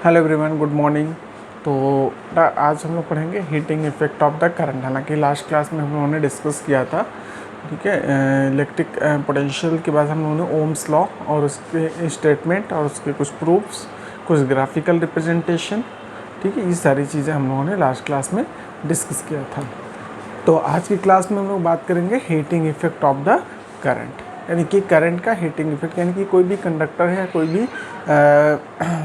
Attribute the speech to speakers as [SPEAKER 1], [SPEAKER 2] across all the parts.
[SPEAKER 1] Hello everyone, good morning. तो आज हम लोग पढ़ेंगे heating effect of the current. हालांकि लास्ट क्लास में हम लोगों ने डिस्कस किया था, ठीक है, इलेक्ट्रिक पोटेंशियल के बाद हम लोगों ने ओम्स लॉ और उसके स्टेटमेंट और उसके कुछ प्रूफ्स, कुछ ग्राफिकल रिप्रेजेंटेशन, ठीक है, ये सारी चीज़ें हम लोगों ने लास्ट क्लास में डिस्कस किया था। तो आज की क्लास में हम लोग बात करेंगे heating effect of the current, यानी कि करंट का हीटिंग इफेक्ट। यानी कि कोई भी कंडक्टर है या कोई भी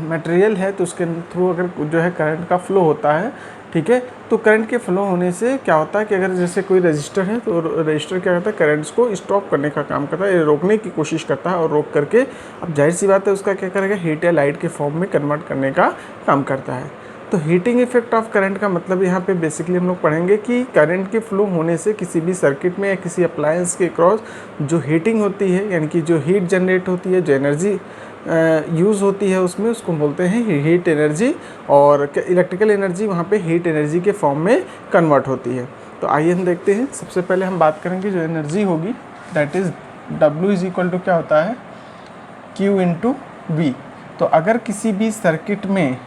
[SPEAKER 1] मटेरियल है तो उसके थ्रू अगर जो है करंट का फ्लो होता है, ठीक है, तो करंट के फ्लो होने से क्या होता है कि अगर जैसे कोई रजिस्टर है तो रजिस्टर क्या करता है, करंट्स को स्टॉप करने का काम करता है, रोकने की कोशिश करता है, और रोक करके अब जाहिर सी बात है उसका क्या करेगा, हीट या लाइट के फॉर्म में कन्वर्ट करने का काम करता है। तो हीटिंग इफेक्ट ऑफ करंट का मतलब यहाँ पे बेसिकली हम लोग पढ़ेंगे कि करंट के फ्लो होने से किसी भी सर्किट में या किसी अप्लायंस के क्रॉस जो हीटिंग होती है, यानी कि जो हीट जनरेट होती है, जो एनर्जी यूज़ होती है उसमें, उसको बोलते हैं हीट एनर्जी। और इलेक्ट्रिकल एनर्जी वहाँ पे हीट एनर्जी के फॉर्म में कन्वर्ट होती है। तो आइए हम देखते हैं। सबसे पहले हम बात करेंगे जो एनर्जी होगी, that is W is equal to क्या होता है, Q इंटू V। तो अगर किसी भी सर्किट में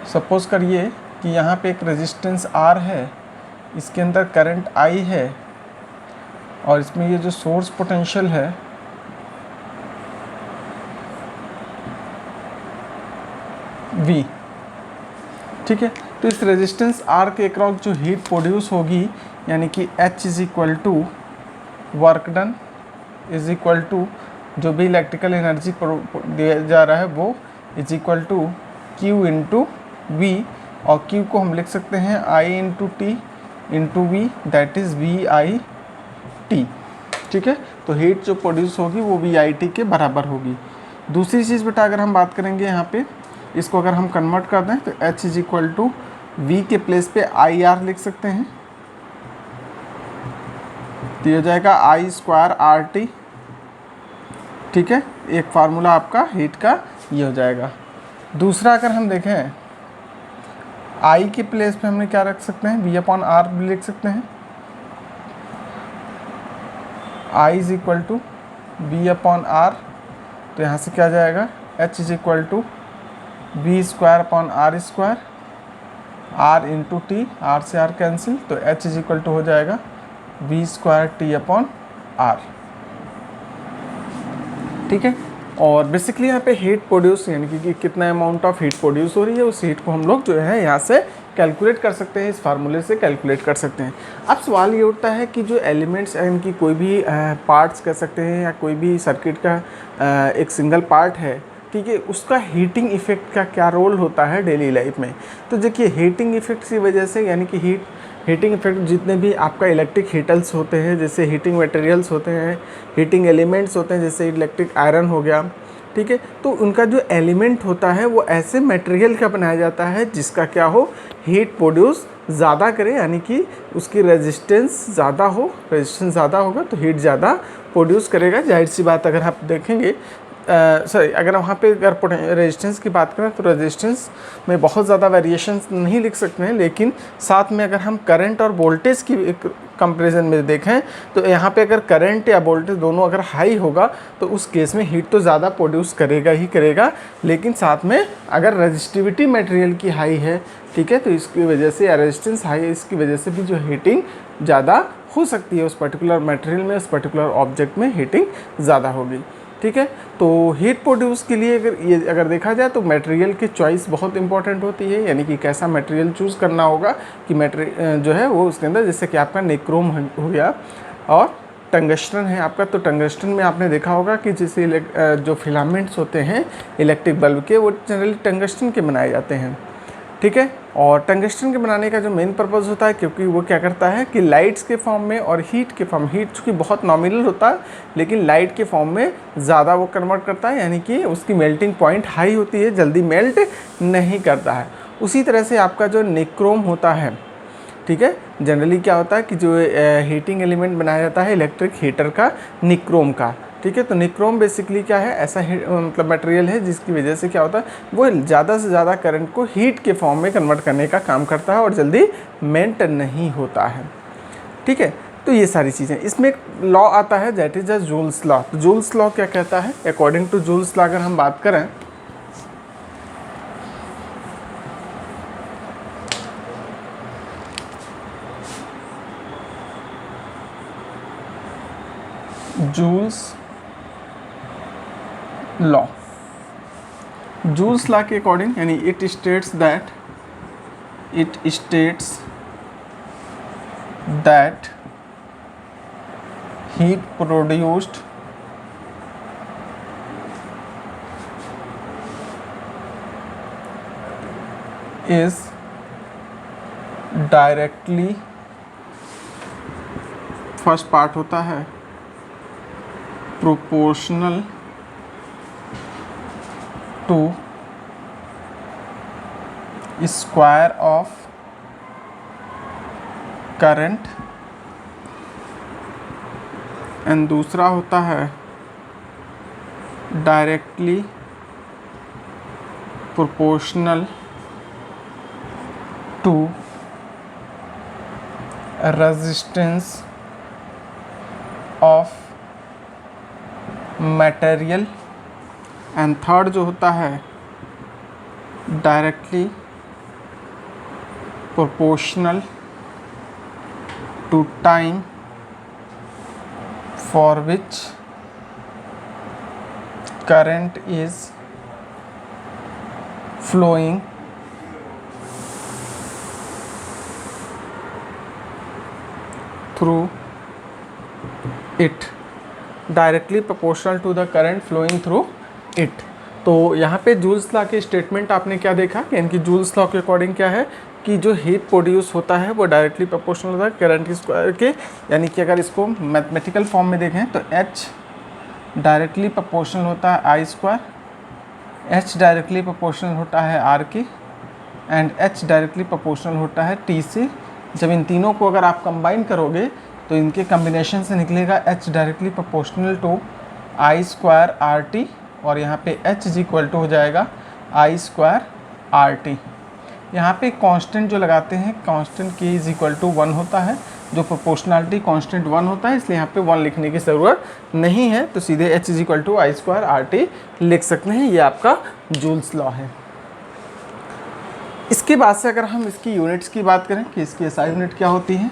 [SPEAKER 1] सपोज करिए कि यहाँ पे एक रेजिस्टेंस R है, इसके अंदर करंट I है, और इसमें ये जो सोर्स पोटेंशियल है V, ठीक है। तो इस रेजिस्टेंस R के अक्रॉस जो हीट प्रोड्यूस होगी, यानी कि H is equal to work done is equal to जो भी इलेक्ट्रिकल एनर्जी दिया जा रहा है वो is equal to Q into V, और Q को हम लिख सकते हैं I into T into V, that is VIT, ठीक है। तो हीट जो प्रोड्यूस होगी वो VIT के बराबर होगी। दूसरी चीज़ बेटा, अगर हम बात करेंगे यहाँ पे, इसको अगर हम कन्वर्ट कर दें तो H is equal to V के प्लेस पे IR लिख सकते हैं, तो हो जाएगा I स्क्वायर RT, ठीक है। एक फार्मूला आपका हीट का ये हो जाएगा। दूसरा अगर हम देखें, I के प्लेस पे हमने क्या रख सकते हैं, V अपॉन R भी लिख सकते हैं। I is equal to V upon R, तो यहाँ से क्या जाएगा, H is equal to V square upon R square, R into T, R से R कैंसिल, तो H इज इक्वल टू हो जाएगा V square T upon R, ठीक है। और बेसिकली यहाँ पे हीट प्रोड्यूस, यानी कि कितना अमाउंट ऑफ हीट प्रोड्यूस हो रही है, उस हीट को हम लोग जो है यहाँ से कैलकुलेट कर सकते हैं, इस फार्मूले से कैलकुलेट कर सकते हैं। अब सवाल ये उठता है कि जो एलिमेंट्स हैं, इनकी कोई भी पार्ट्स कह सकते हैं या कोई भी सर्किट का एक सिंगल पार्ट है, ठीक है, उसका हीटिंग इफेक्ट का क्या रोल होता है डेली लाइफ में। तो देखिए, हीटिंग इफेक्ट की वजह से, यानी कि हीटिंग इफेक्ट जितने भी आपका इलेक्ट्रिक हीटल्स होते हैं, जैसे हीटिंग मटेरियल्स होते हैं, हीटिंग एलिमेंट्स होते हैं, जैसे इलेक्ट्रिक आयरन हो गया, ठीक है, तो उनका जो एलिमेंट होता है वो ऐसे मटेरियल का बनाया जाता है जिसका क्या हो, हीट प्रोड्यूस ज़्यादा करे, यानी कि उसकी रेजिस्टेंस ज़्यादा हो। रेजिस्टेंस ज़्यादा होगा तो हीट ज़्यादा प्रोड्यूस करेगा। जाहिर सी बात, अगर आप देखेंगे अगर वहाँ पे अगर रेजिस्टेंस की बात करें तो रेजिस्टेंस में बहुत ज़्यादा वेरिएशंस नहीं लिख सकते हैं, लेकिन साथ में अगर हम करंट और वोल्टेज की एक कंपैरिजन में देखें तो यहाँ पे अगर करंट या वोल्टेज दोनों अगर हाई होगा तो उस केस में हीट तो ज़्यादा प्रोड्यूस करेगा ही करेगा, लेकिन साथ में अगर रेजिस्टिविटी मटेरियल की हाई है, ठीक है, तो इसकी वजह से, या रेजिस्टेंस हाई है, इसकी वजह से भी जो हीटिंग ज़्यादा हो सकती है, उस पर्टिकुलर मटेरियल में, उस पर्टिकुलर ऑब्जेक्ट में हीटिंग ज़्यादा होगी, ठीक है। तो हीट प्रोड्यूस के लिए अगर देखा जाए तो मटेरियल की चॉइस बहुत इंपॉर्टेंट होती है, यानी कि कैसा मटेरियल चूज़ करना होगा कि मटेरियल जो है वो उसके अंदर, जैसे कि आपका निक्रोम हो गया और टंगस्टन है आपका। तो टंगस्टन में आपने देखा होगा कि जैसे जो फिलामेंट्स होते हैं इलेक्ट्रिक बल्ब के, वो जनरली टंगस्टन के बनाए जाते हैं, ठीक है। और टंगस्टन के बनाने का जो मेन पर्पज़ होता है, क्योंकि वो क्या करता है कि लाइट्स के फॉर्म में और हीट के फॉर्म, हीट चूँकि बहुत नॉमिनल होता है लेकिन लाइट के फॉर्म में ज़्यादा वो कन्वर्ट करता है, यानी कि उसकी मेल्टिंग पॉइंट हाई होती है, जल्दी मेल्ट नहीं करता है। उसी तरह से आपका जो निक्रोम होता है, ठीक है, जनरली क्या होता है कि जो हीटिंग एलिमेंट बनाया जाता है इलेक्ट्रिक हीटर का, निक्रोम का, ठीक है। तो निक्रोम बेसिकली क्या है, ऐसा मतलब मटेरियल है जिसकी वजह से क्या होता है, वो ज़्यादा से ज़्यादा करंट को हीट के फॉर्म में कन्वर्ट करने का काम करता है और जल्दी मेल्ट नहीं होता है, ठीक है। तो ये सारी चीज़ें, इसमें एक लॉ आता है that is the joules law. तो जूल्स लॉ क्या कहता है, अकॉर्डिंग टू जूल्स लॉ अगर हम बात करें जूल्स लॉ। जूल्स लॉ के अकॉर्डिंग यानी it states that heat produced is directly, first part होता है proportional to square of current and दूसरा होता है directly proportional to resistance of material and third जो होता है directly proportional to time for which current is flowing through it, directly proportional to the current flowing through it। तो यहाँ पे joules law के स्टेटमेंट आपने क्या देखा कि इनकी जूल्स लॉ के अकॉर्डिंग क्या है कि जो हीट प्रोड्यूस होता है वो डायरेक्टली प्रोपोर्शनल होता है करंट स्क्वायर के, यानी कि अगर इसको मैथमेटिकल फॉर्म में देखें तो H डायरेक्टली प्रोपोर्शनल होता है I square, H directly proportional होता है R की एंड H डायरेक्टली प्रोपोर्शनल होता है T से। जब इन तीनों को अगर आप कंबाइन करोगे तो इनके कम्बिनेशन से निकलेगा H directly proportional to I square RT और यहाँ पे H इज इक्वल टू हो जाएगा I स्क्वायर RT। यहाँ पे कांस्टेंट जो लगाते हैं constant K is equal to 1 होता है, जो प्रोपोर्शनलिटी कांस्टेंट 1 होता है, इसलिए यहाँ पे 1 लिखने की ज़रूरत नहीं है, तो सीधे H is equal to I square RT लिख सकते हैं। ये आपका जूल्स लॉ है। इसके बाद से अगर हम इसकी यूनिट्स की बात करें कि इसकी SI यूनिट क्या होती है,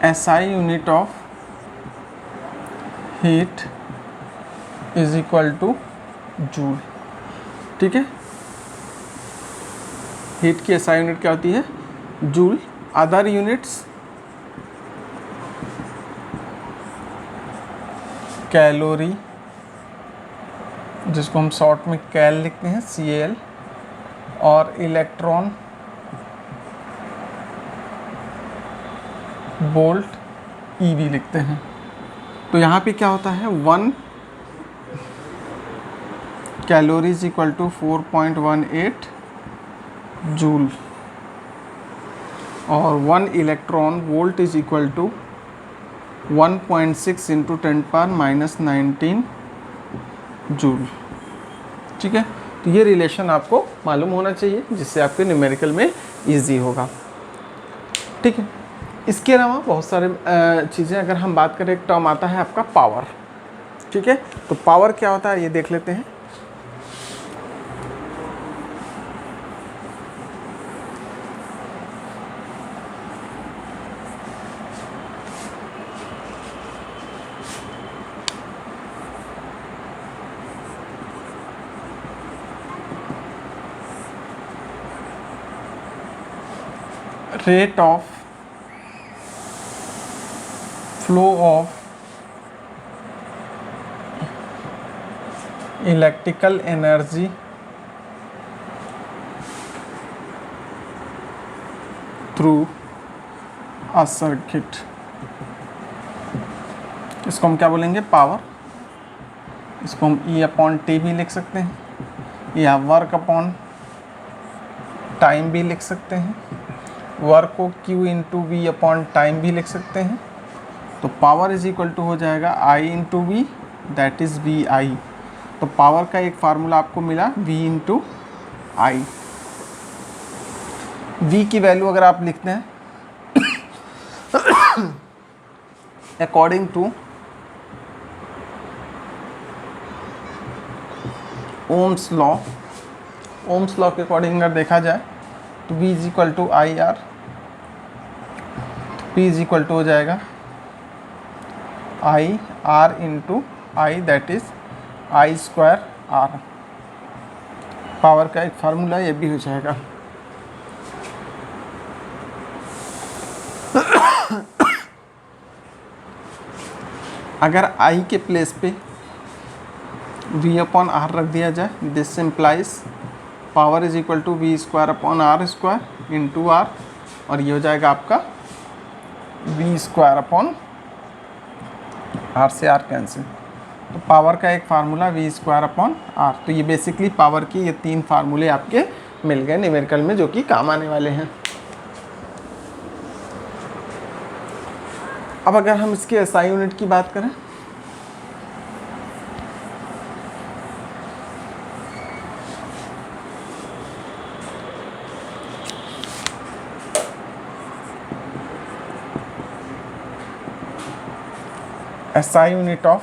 [SPEAKER 1] SI unit of heat is equal two joule. ठीक है, हीट की SI यूनिट क्या होती है, जूल। अदर यूनिट्स कैलोरी, जिसको हम शॉर्ट में कैल लिखते हैं CAL, और इलेक्ट्रॉन वोल्ट EV लिखते हैं। तो यहाँ पे क्या होता है 1 calorie is equal to 4.18 joule और 1 electron volt is equal to 1.6 into 10⁻⁻19 joule. ठीक है, तो ये रिलेशन आपको मालूम होना चाहिए जिससे आपके न्यूमेरिकल में इजी होगा। ठीक है, इसके अलावा बहुत सारे चीज़ें अगर हम बात करें, एक टर्म आता है आपका पावर। ठीक है, तो पावर क्या होता है ये देख लेते हैं। Rate of flow of electrical energy through a circuit, इसको हम क्या बोलेंगे, पावर। इसको हम E/T भी लिख सकते हैं या वर्क अपॉन टाइम भी लिख सकते हैं, वर्क को Q into V upon time भी लिख सकते हैं। तो पावर इज इक्वल टू हो जाएगा I into V, that is VI। तो पावर का एक फार्मूला आपको मिला V इंटू आई। V की वैल्यू अगर आप लिखते हैं according to Ohm's law, Ohm's law के अकॉर्डिंग अगर देखा जाए तो V is equal to I R, P is equal to हो जाएगा I R into I, that is I square R. Power का एक फार्मूला ये भी हो जाएगा। अगर I के प्लेस पे V अपॉन आर रख दिया जाए, this implies power is equal to V square upon R square into R, और ये हो जाएगा आपका V स्क्वायर अपॉन आर से आर कैंसिल। तो पावर का एक formula V square upon R. तो ये बेसिकली पावर की ये 3 फार्मूले आपके मिल गए न्यूमेरिकल में, जो कि काम आने वाले हैं। अब अगर हम इसके एसआई यूनिट की बात करें, एसआई यूनिट ऑफ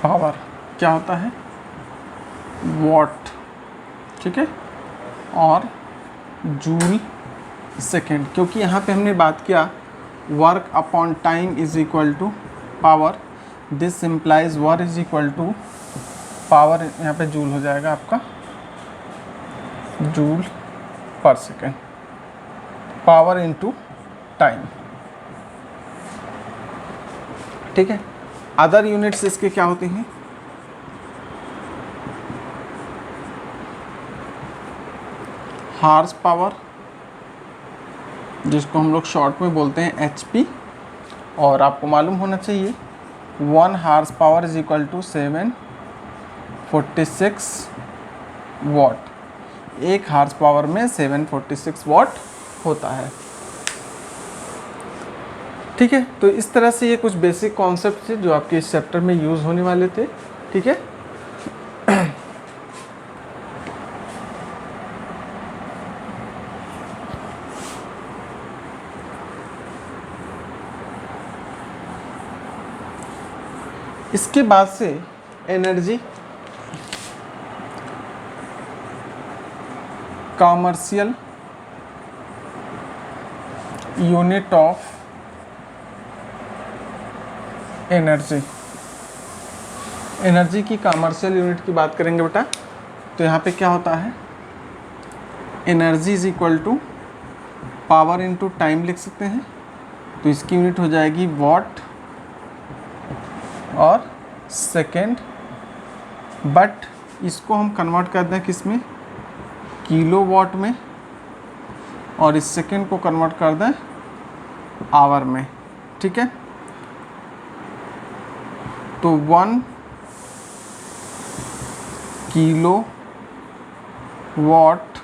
[SPEAKER 1] पावर क्या होता है, वॉट, ठीक है, और जूल सेकेंड। क्योंकि यहाँ पे हमने बात किया work upon time is equal to power, this implies work is equal to power, यहाँ पे जूल हो जाएगा आपका जूल पर सेकेंड, पावर इनटू टाइम, ठीक है। अदर यूनिट्स इसके क्या होती हैं, हार्स पावर, जिसको हम लोग शॉर्ट में बोलते हैं HP, और आपको मालूम होना चाहिए 1 horsepower is equal to 746 watt. 1 horsepower में 746 वॉट होता है, ठीक है। तो इस तरह से ये कुछ बेसिक कॉन्सेप्ट थे जो आपके इस चैप्टर में यूज़ होने वाले थे, ठीक है। इसके बाद से energy commercial unit of energy, energy की कॉमर्शियल यूनिट की बात करेंगे बेटा। तो यहाँ पे क्या होता है, energy is equal to power into time लिख सकते हैं। तो इसकी यूनिट हो जाएगी वॉट और सेकेंड, बट इसको हम कन्वर्ट कर दें किस में, किलो वॉट में, और इस सेकेंड को कन्वर्ट कर दें आवर में, ठीक है। तो 1 किलो वॉट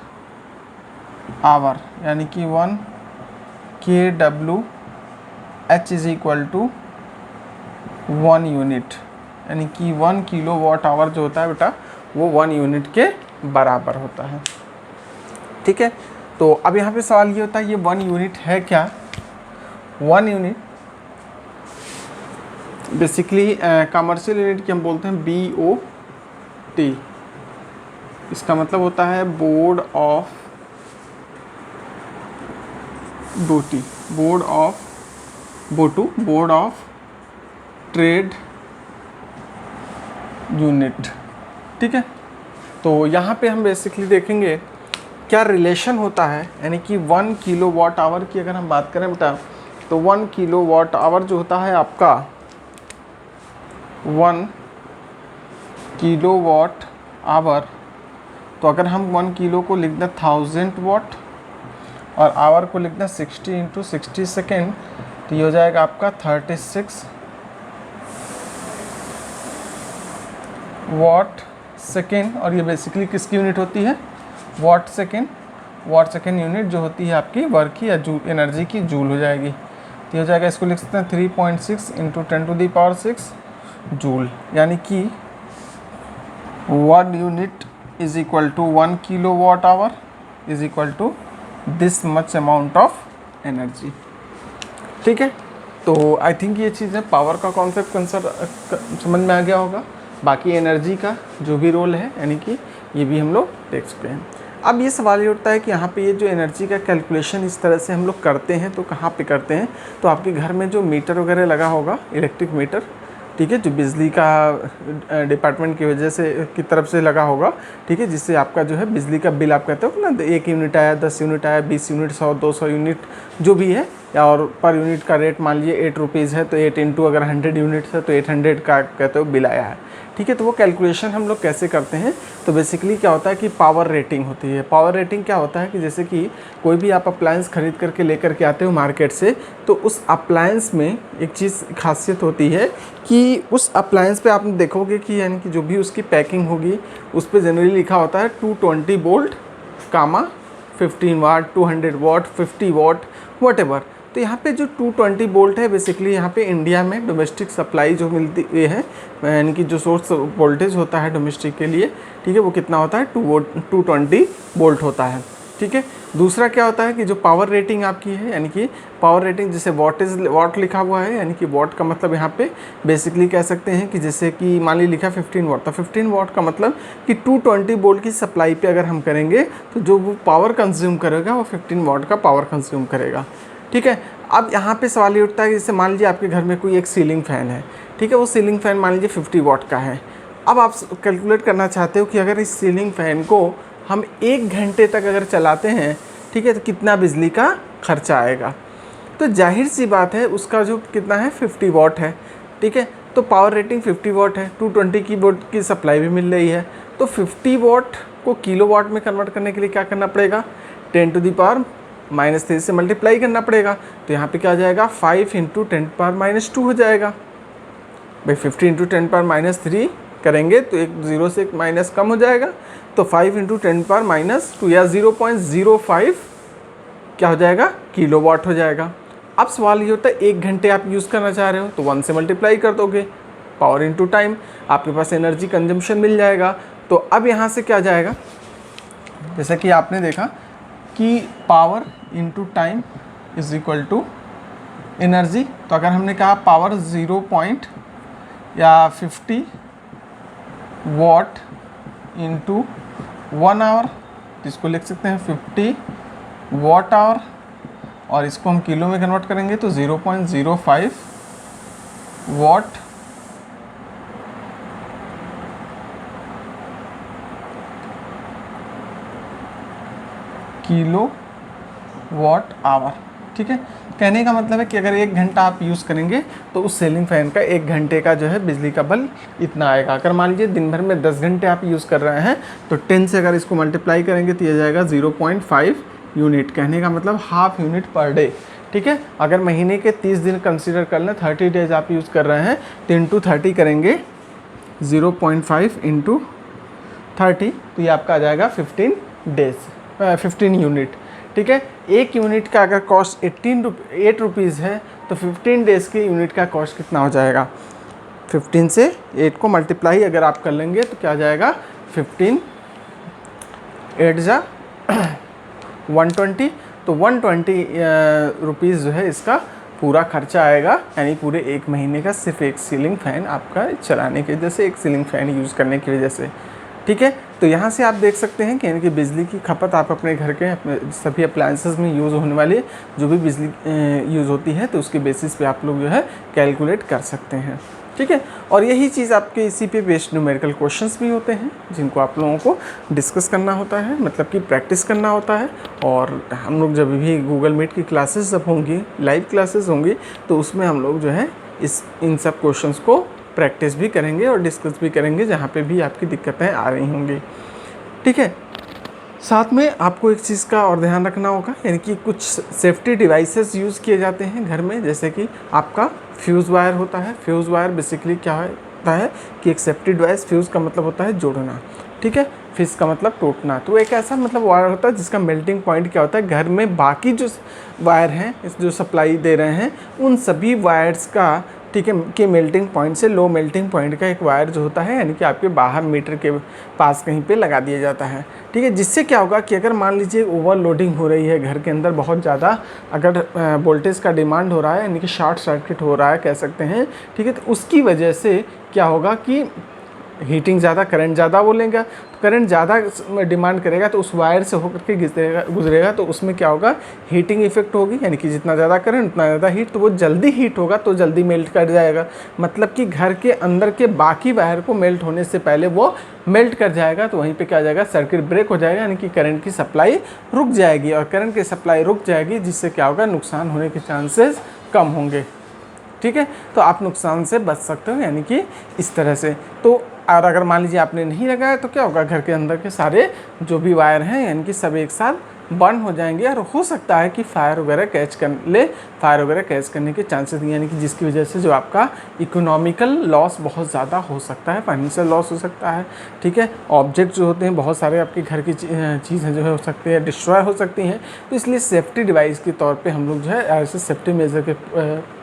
[SPEAKER 1] आवर यानी कि 1 kWh is equal to 1 unit, यानी कि 1 किलो वॉट आवर जो होता है बेटा वो 1 यूनिट के बराबर होता है, ठीक है। तो अब यहाँ पे सवाल ये होता है ये 1 यूनिट है क्या। 1 यूनिट बेसिकली कमर्शियल यूनिट की हम बोलते हैं BOT। इसका मतलब होता है बोर्ड ऑफ बोटी, बोर्ड ऑफ बोटू, बोर्ड ऑफ ट्रेड यूनिट, ठीक है। तो यहाँ पे हम बेसिकली देखेंगे क्या रिलेशन होता है, यानी कि 1 किलो वॉट आवर की अगर हम बात करें बेटा, तो 1 किलो वॉट आवर जो होता है आपका 1 किलो वॉट आवर, तो अगर हम 1 किलो को लिख दें 1000 वॉट और आवर को लिख दें 60 इंटू 60 सेकेंड, तो ये हो जाएगा आपका 36 वॉट सेकेंड। और ये बेसिकली किसकी यूनिट होती है, watt second. Watt second unit जो होती है आपकी वर्क की या जूल, एनर्जी की जूल हो जाएगी। तो ये हो जाएगा, इसको लिख सकते हैं 3.6 इंटू 10⁶ जूल, यानी कि 1 unit is equal to 1 kilowatt hour is equal to this much amount of energy, ठीक है। तो आई थिंक ये चीज़ें पावर का कॉन्सेप्ट समझ में आ गया होगा। बाकी एनर्जी का जो भी रोल है यानी कि ये भी हम लोग देख चुके हैं। अब ये सवाल ये उठता है कि यहाँ पे ये जो एनर्जी का कैलकुलेशन इस तरह से हम लोग करते हैं तो कहाँ पे करते हैं, तो आपके घर में जो मीटर वगैरह लगा होगा, इलेक्ट्रिक मीटर, ठीक है, जो बिजली का डिपार्टमेंट की वजह से की तरफ से लगा होगा, ठीक है, जिससे आपका जो है बिजली का बिल आप कहते हो ना, 1 यूनिट आया, 10 यूनिट आया, 20 यूनिट, 100, 200 यूनिट जो भी है, या और पर यूनिट का रेट मान लीजिए 8 रुपीज़ है तो 8 इंटू अगर 100 यूनिट्स है तो 800 का कहते हो बिल आया है, ठीक है। तो वो कैलकुलेशन हम लोग कैसे करते हैं, तो बेसिकली क्या होता है कि पावर रेटिंग होती है। पावर रेटिंग क्या होता है कि जैसे कि कोई भी आप अप्लायंस खरीद करके लेकर के आते हो मार्केट से, तो उस अप्लायंस में एक चीज़ खासियत होती है कि उस अप्लायंस पे आप देखोगे कि यानी कि जो भी उसकी पैकिंग होगी उस पर जनरली लिखा होता है 220 वोल्ट कामा 15 वाट, 200 वाट, 50 वाट, वॉटेवर। तो यहाँ पे जो 220 वोल्ट है बेसिकली यहाँ पे इंडिया में डोमेस्टिक सप्लाई जो मिलती है, यानी कि जो सोर्स वोल्टेज होता है डोमेस्टिक के लिए, ठीक है, वो कितना होता है 220 वोल्ट होता है, ठीक है। दूसरा क्या होता है कि जो पावर रेटिंग आपकी है, यानी कि पावर रेटिंग जैसे वाट लिखा हुआ है, यानी कि वाट का मतलब यहाँ पे बेसिकली कह सकते हैं कि जैसे कि मान ली लिखा 15 वाट, तो 15 वाट का मतलब कि 220 वोल्ट की सप्लाई पे अगर हम करेंगे तो जो वो पावर कंज्यूम करेगा वो 15 वाट का पावर कंज्यूम करेगा, ठीक है। अब यहाँ पे सवाल ये उठता है कि जैसे मान लीजिए आपके घर में कोई एक सीलिंग फ़ैन है, ठीक है, वो सीलिंग फ़ैन मान लीजिए 50 वाट का है। अब आप कैलकुलेट करना चाहते हो कि अगर इस सीलिंग फ़ैन को हम 1 घंटे तक अगर चलाते हैं, ठीक है, तो कितना बिजली का खर्चा आएगा। तो जाहिर सी बात है उसका जो कितना है 50 वाट है, ठीक है, तो पावर रेटिंग 50 वाट है, 220 की वोल्ट की सप्लाई भी मिल रही है, तो 50 वाट को किलो वाट में कन्वर्ट करने के लिए क्या करना पड़ेगा, 10⁻³ से मल्टीप्लाई करना पड़ेगा। तो यहाँ पे क्या आ जाएगा 5 × 10⁻² हो जाएगा भाई। 50 × 10⁻³ करेंगे तो एक ज़ीरो से एक माइनस कम हो जाएगा, तो 5 × 10⁻² या 0.05 क्या हो जाएगा किलो वाट हो जाएगा। अब सवाल ये होता है 1 घंटे आप यूज़ करना चाह रहे हो तो 1 से मल्टीप्लाई कर दोगे, पावर इंटू टाइम, आपके पास एनर्जी कंजम्पशन मिल जाएगा। तो अब यहाँ से क्या जाएगा, जैसा कि आपने देखा कि power into time is equal to energy, तो अगर हमने कहा पावर 50 वाट इंटू 1 आवर, तो इसको लिख सकते हैं 50 वाट आवर, और इसको हम किलो में कन्वर्ट करेंगे तो 0.05 वाट किलो वाट आवर, ठीक है। कहने का मतलब है कि अगर 1 घंटा आप यूज़ करेंगे तो उस सीलिंग फ़ैन का 1 घंटे का जो है बिजली का बिल इतना आएगा। अगर मान लीजिए दिन भर में 10 घंटे आप यूज़ कर रहे हैं तो 10 से अगर इसको मल्टीप्लाई करेंगे तो यह जाएगा 0.5 यूनिट, कहने का मतलब हाफ यूनिट पर डे, ठीक है। अगर महीने के 30 दिन कंसिडर कर लें, 30 डेज आप यूज़ कर रहे हैं तो इंटू 30 करेंगे 0.5 इंटू 30, तो ये आपका आ जाएगा 15 यूनिट, ठीक है। एक यूनिट का अगर कॉस्ट 8 रुपीज़ है तो 15 डेज़ के यूनिट का कॉस्ट कितना हो जाएगा, 15 से 8 को मल्टीप्लाई अगर आप कर लेंगे तो क्या आ जाएगा 15 8 जा 120, तो 120 रुपीज़ जो है इसका पूरा खर्चा आएगा, यानी पूरे 1 महीने का सिर्फ एक सीलिंग फ़ैन आपका चलाने की वजह से, एक सीलिंग फ़ैन यूज़ करने की वजह से, ठीक है। तो यहाँ से आप देख सकते हैं कि यानी कि बिजली की खपत आप अपने घर के अपने सभी अप्लायंसेस में यूज़ होने वाली जो भी बिजली यूज़ होती है तो उसके बेसिस पे आप लोग जो है कैलकुलेट कर सकते हैं, ठीक है। और यही चीज़ आपके इसी पे बेस्ड न्यूमेरिकल क्वेश्चंस भी होते हैं जिनको आप लोगों को डिस्कस करना होता है, मतलब कि प्रैक्टिस करना होता है। और हम लोग जब भी गूगल मीट की क्लासेस जब होंगी, लाइव क्लासेस होंगी, तो उसमें हम लोग जो है इन सब क्वेश्चंस को प्रैक्टिस भी करेंगे और डिस्कस भी करेंगे जहाँ पे भी आपकी दिक्कतें आ रही होंगी, ठीक है। साथ में आपको एक चीज़ का और ध्यान रखना होगा, यानी कि कुछ सेफ्टी डिवाइसेस यूज़ किए जाते हैं घर में, जैसे कि आपका फ्यूज़ वायर होता है। फ्यूज़ वायर बेसिकली क्या होता है कि एक सेफ्टी डिवाइस, फ्यूज़ का मतलब होता है जोड़ना, ठीक है, फिश का मतलब टूटना। तो एक ऐसा मतलब वायर होता है जिसका मेल्टिंग पॉइंट क्या होता है, घर में बाकी जो वायर हैं, इस जो सप्लाई दे रहे हैं, उन सभी वायर्स का ठीक है, कि मेल्टिंग पॉइंट से लो मेल्टिंग पॉइंट का एक वायर जो होता है यानी कि आपके बाहर मीटर के पास कहीं पे लगा दिया जाता है। ठीक है, जिससे क्या होगा कि अगर मान लीजिए ओवरलोडिंग हो रही है घर के अंदर, बहुत ज़्यादा अगर वोल्टेज का डिमांड हो रहा है यानी कि शॉर्ट सर्किट हो रहा है कह सकते हैं, ठीक है, तो उसकी वजह से क्या होगा कि हीटिंग ज़्यादा, करंट ज़्यादा वो लेगा, तो करंट ज़्यादा डिमांड करेगा तो उस वायर से होकर के गुजरेगा तो उसमें क्या होगा, हीटिंग इफेक्ट होगी, यानी कि जितना ज़्यादा करंट उतना ज़्यादा हीट, तो वो जल्दी हीट होगा तो जल्दी मेल्ट कर जाएगा। मतलब कि घर के अंदर के बाकी वायर को मेल्ट होने से पहले वो मेल्ट कर जाएगा, तो वहीं पे क्या हो जाएगा, सर्किट ब्रेक हो जाएगा, यानी कि करंट की सप्लाई रुक जाएगी। और करंट की सप्लाई रुक जाएगी जिससे क्या होगा, नुकसान होने के चांसेस कम होंगे। ठीक है, तो आप नुकसान से बच सकते हो, यानी कि इस तरह से। तो और अगर मान लीजिए आपने नहीं लगाया तो क्या होगा, घर के अंदर के सारे जो भी वायर हैं यानी कि सब एक साथ बर्न हो जाएंगे और हो सकता है कि फायर वगैरह कैच करने के चांसेस, यानी कि जिसकी वजह से जो आपका इकोनॉमिकल लॉस बहुत ज़्यादा हो सकता है, फाइनेंशियल लॉस हो सकता है। ठीक है, ऑब्जेक्ट जो होते हैं बहुत सारे आपके घर की चीज़ें जो है हो सकती है डिस्ट्रॉय हो सकती हैं, तो इसलिए सेफ्टी डिवाइस के तौर पे हम लोग जो है ऐसे सेफ्टी मेजर के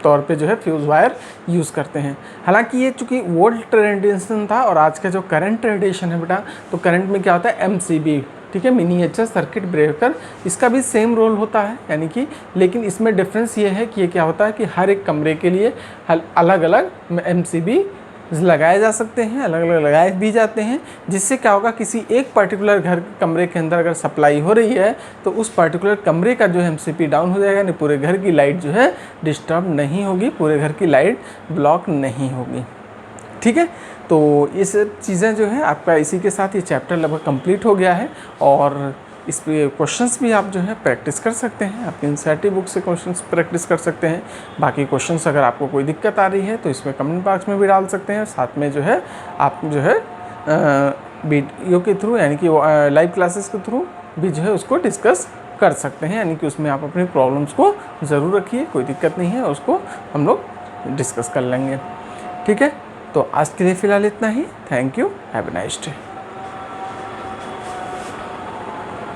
[SPEAKER 1] तौर पे जो है फ्यूज़ वायर यूज़ करते हैं। हालांकि ये चूँकि ओल्ड ट्रेडिशन था और आज का जो करंट ट्रेडिशन है बेटा, तो करंट में क्या होता है, MCB, ठीक है, मिनिएचर सर्किट ब्रेकर, इसका भी सेम रोल होता है, यानी कि लेकिन इसमें डिफरेंस ये है कि ये क्या होता है कि हर एक कमरे के लिए अलग अलग MCB लगाए जा सकते हैं, अलग अलग लगाए भी जाते हैं, जिससे क्या होगा, किसी एक पर्टिकुलर घर कमरे के अंदर अगर सप्लाई हो रही है तो उस पर्टिकुलर कमरे का जो MCB डाउन हो जाएगा, यानी पूरे घर की लाइट जो है डिस्टर्ब नहीं होगी, पूरे घर की लाइट ब्लॉक नहीं होगी। ठीक है, तो इस चीज़ें जो है आपका इसी के साथ ये चैप्टर लगभग कंप्लीट हो गया है। और इस पे क्वेश्चंस भी आप जो है प्रैक्टिस कर सकते हैं, आपकी एनसीईआरटी बुक से क्वेश्चंस प्रैक्टिस कर सकते हैं। बाकी क्वेश्चंस अगर आपको कोई दिक्कत आ रही है तो इसमें कमेंट बॉक्स में भी डाल सकते हैं, साथ में जो है आप जो है वीडियो के थ्रू यानी कि लाइव क्लासेस के थ्रू भी जो है उसको डिस्कस कर सकते हैं, यानी कि उसमें आप अपनी प्रॉब्लम्स को ज़रूर रखिए, कोई दिक्कत नहीं है, उसको हम लोग डिस्कस कर लेंगे। ठीक है, तो आज के लिए फ़िलहाल इतना ही। Thank you, have a nice day.